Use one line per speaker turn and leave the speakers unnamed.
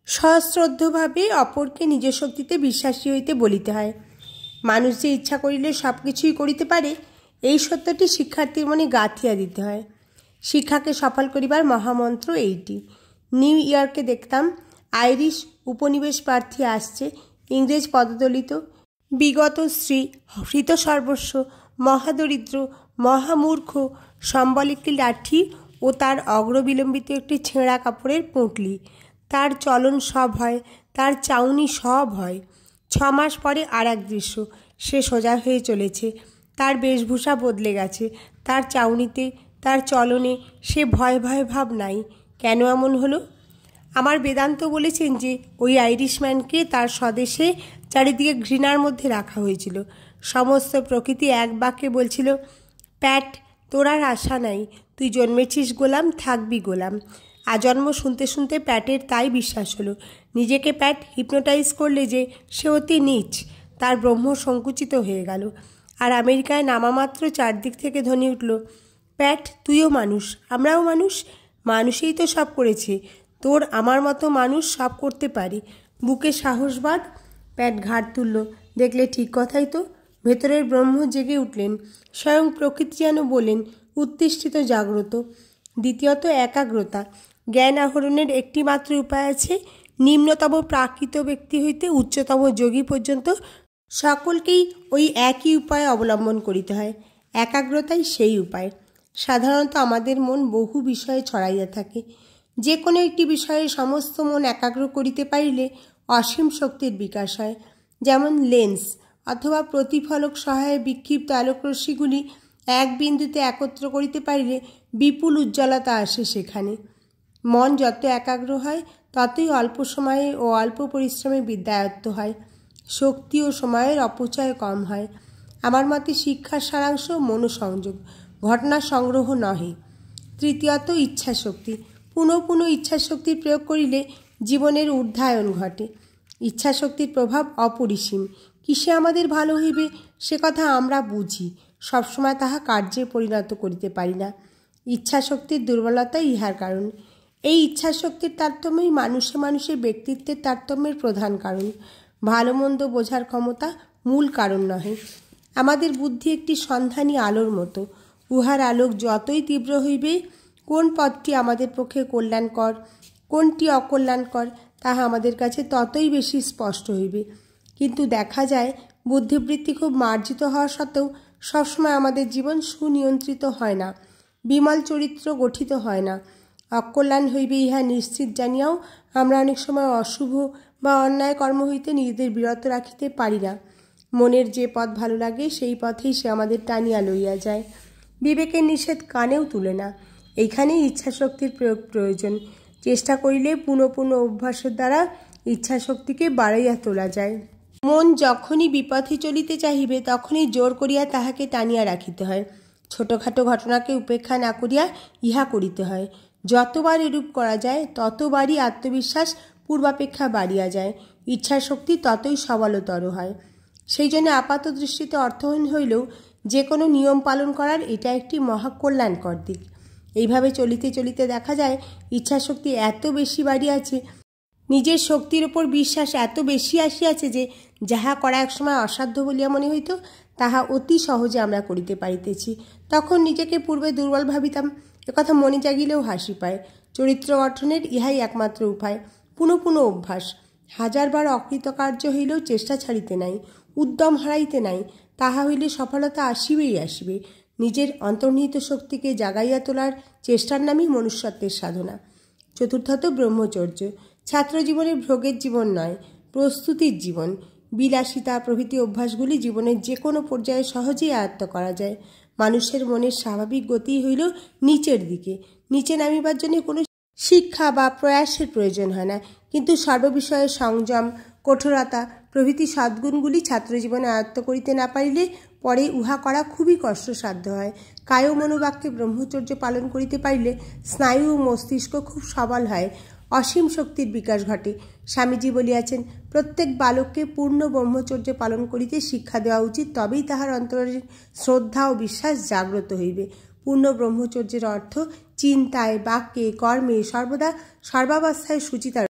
সশ্রদ্ধভাবে অপরকে নিজ শক্তিতে বিশ্বাসী হইতে বলিতে হয়। মানুষ যে ইচ্ছা করিলে সব কিছুই করিতে পারে, এই সত্যটি শিক্ষার্থীর মনে গাঁথিয়া দিতে হয়। শিক্ষাকে সফল করিবার মহামন্ত্র এইটি। নিউ ইয়র্কে দেখতাম আইরিশ উপনিবেশ প্রার্থী আসছে, ইংরেজ পদদলিত, বিগত স্ত্রী, হৃত সর্বস্ব, মহাদরিদ্র, মহামূর্খ, সম্বল একটি লাঠি ও তার অগ্রবিলম্বিত একটি ছেঁড়া কাপড়ের পুঁটলি। তার চলন সব হয়, তার চাউনি সব হয়। 6 মাস পরে আর এক দৃশ্য, সে সোজা হয়ে চলেছে, তার বেশভূষা বদলে গেছে, তার চাউনিতে, তার চলনে সে ভয় ভয় ভাব নাই। কেন এমন হলো? আমার বেদান্ত বলেছেন যে ওই আইরিশম্যানকে তার স্বদেশে চারিদিকে ঘৃণার মধ্যে রাখা হয়েছিল। সমস্ত প্রকৃতি এক বাক্যে বলছিল, প্যাট, তোর আর আশা নাই, তুই জন্মেছিস গোলাম, থাকবি গোলাম। আজন্ম শুনতে শুনতে প্যাটের তাই বিশ্বাস হলো। নিজেকে প্যাট হিপনোটাইজ করলে যে সে অতি নীচ, তার ব্রহ্ম সংকুচিত হয়ে গেল। আর আমেরিকায় নামামাত্র চারদিক থেকে ধ্বনি উঠল, প্যাট, তুইও মানুষ, আমরাও মানুষ, মানুষই তো সব করেছে, তোর আমার মতো মানুষ সব করতে পারে, বুকে সাহস বাঁধ। প্যাট ঘাড় তুলল, দেখলে ঠিক কথাই তো। ভেতরের ব্রহ্ম জেগে উঠলেন, স্বয়ং প্রকৃতি যেন বলেন, উত্তিষ্ঠিত, জাগ্রত। দ্বিতীয়ত একাগ্রতা। জ্ঞান আহরণের একটি মাত্র উপায় আছে, নিম্নতম প্রাকৃত ব্যক্তি হইতে উচ্চতম যোগী পর্যন্ত সকলকেই ওই একই উপায় অবলম্বন করিতে হয়। একাগ্রতাই সেই উপায়। সাধারণত আমাদের মন বহু বিষয়ে ছড়াইয়া থাকে। যে কোনো একটি বিষয়ে সমস্ত মন একাগ্র করিতে পারিলে অসীম শক্তির বিকাশ হয়। যেমন লেন্স অথবা প্রতিফলক সহায়ে বিক্ষিপ্ত আলোকরশ্মিগুলি এক বিন্দুতে একত্র করিতে পারিলে বিপুল উজ্জ্বলতা আসে সেখানে। মন যত একাগ্র হয় ততই অল্প সময়ে ও অল্প পরিশ্রমে বিদ্যায়ত্ত হয়, শক্তি ও সময়ের অপচয় কম হয়। আমার মতে শিক্ষার সারাংশ মনোসংযোগ, ঘটনা সংগ্রহ নহে। তৃতীয়ত ইচ্ছাশক্তি। পুনঃ পুনঃ ইচ্ছাশক্তির প্রয়োগ করিলে জীবনের ঊর্ধ্বায়ন ঘটে। ইচ্ছাশক্তির প্রভাব অপরিসীম। কিসে আমাদের ভালো হইবে সে কথা আমরা বুঝি, সবসময় তাহা কার্যে পরিণত করিতে পারি না। ইচ্ছাশক্তির দুর্বলতাই ইহার কারণ। এই ইচ্ছাশক্তির তারতম্যই মানুষে মানুষে ব্যক্তিত্বের তারতম্যের প্রধান কারণ। ভালো মন্দ বোঝার ক্ষমতা মূল কারণ নহে। আমাদের বুদ্ধি একটি সন্ধানী আলোর মতো। উহার আলোক যতই তীব্র হইবে, কোন পথটি আমাদের পক্ষে কল্যাণকর, কোনটি অকল্যাণকর, তাহা আমাদের কাছে ততই বেশি স্পষ্ট হইবে। কিন্তু দেখা যায় বুদ্ধিবৃত্তি খুব মার্জিত হওয়া সত্ত্বেও সবসময় আমাদের জীবন সুনিয়ন্ত্রিত হয় না, বিমল চরিত্র গঠিত হয় না। অকল্যাণ হইবে ইহা নিশ্চিত জানিয়াও আমরা অনেক সময় অশুভ বা অন্যায় কর্ম হইতে নিজেদের বিরত রাখিতে পারি না। মনের যে পথ ভালো লাগে সেই পথেই সে আমাদের টানিয়া লইয়া যায়, বিবেকের নিষেধ কানেও তুলে না। এইখানেই ইচ্ছাশক্তির প্রয়োগ প্রয়োজন। চেষ্টা করিলে পুনঃ পুনঃ অভ্যাসের দ্বারা ইচ্ছাশক্তিকে বাড়াইয়া তোলা যায়। মন যখনই বিপথে চলিতে চাহিবে তখনই জোর করিয়া তাহাকে টানিয়া রাখিতে হয়। ছোটোখাটো ঘটনাকে উপেক্ষা না করিয়া ইহা করিতে হয়। যতবার এরূপ করা যায় ততবারই আত্মবিশ্বাস পূর্বাপেক্ষা বাড়িয়া যায়, ইচ্ছাশক্তি ততই সবলতর হয়। সেই জন্য আপাত দৃষ্টিতে অর্থহীন হইলেও যে কোনো নিয়ম পালন করার এটা একটি মহাকল্যাণকর দিক। এইভাবে চলিতে চলিতে দেখা যায় ইচ্ছাশক্তি এত বেশি বাড়িয়াছে, নিজের শক্তির ওপর বিশ্বাস এত বেশি আসিয়াছে যে যাহা করা একসময় অসাধ্য বলিয়া মনে হইত তাহা অতি সহজে আমরা করিতে পারিতেছি। তখন নিজেকে পূর্বে দুর্বল ভাবিতাম, একথা মনে জাগিলেও হাসি পায়। চরিত্র গঠনের ইহাই একমাত্র উপায়, পুনঃ পুনঃ অভ্যাস। 1000 বার অকৃতকার্য হইলেও চেষ্টা ছাড়িতে নাই, উদ্যম হারাইতে নাই, তাহা হইলে সফলতা আসিবেই আসিবে। নিজের অন্তর্নিহিত শক্তিকে জাগাইয়া তোলার চেষ্টার নামই মনুষ্যত্বের সাধনা। চতুর্থত ব্রহ্মচর্য। ছাত্র জীবনে ভোগের জীবন নয়, প্রস্তুতির জীবন। বিলাসিতা প্রভৃতি অভ্যাসগুলি জীবনের যে কোনো পর্যায়ে সহজেই আয়ত্ত করা যায়। মানুষের মনের স্বাভাবিক গতি হইল নিচের দিকে। নিচে নামিবার জন্য কোনো শিক্ষা বা প্রয়াসের প্রয়োজন হয় না, কিন্তু সর্ববিষয়ে সংযম, কঠোরতা প্রভৃতি সদ্গুণগুলি ছাত্রজীবনে আয়ত্ত করিতে না পারিলে পরে উহা করা খুবই কষ্টসাধ্য হয়। কায় মনোবাক্যে ব্রহ্মচর্য পালন করিতে পারিলে স্নায়ু ও মস্তিষ্ক খুব সবল হয়, অসীম শক্তির বিকাশ ঘটে। স্বামীজি বলিয়াছেন, প্রত্যেক বালককে পূর্ণ ব্রহ্মচর্য পালন করিতে শিক্ষা দেওয়া উচিত, তবেই তাহার অন্তরের শ্রদ্ধা ও বিশ্বাস জাগ্রত হইবে। পূর্ণ ব্রহ্মচর্যের অর্থ চিন্তায়, বাক্যে, কর্মে সর্বদা সর্বাবস্থায় শুচিতা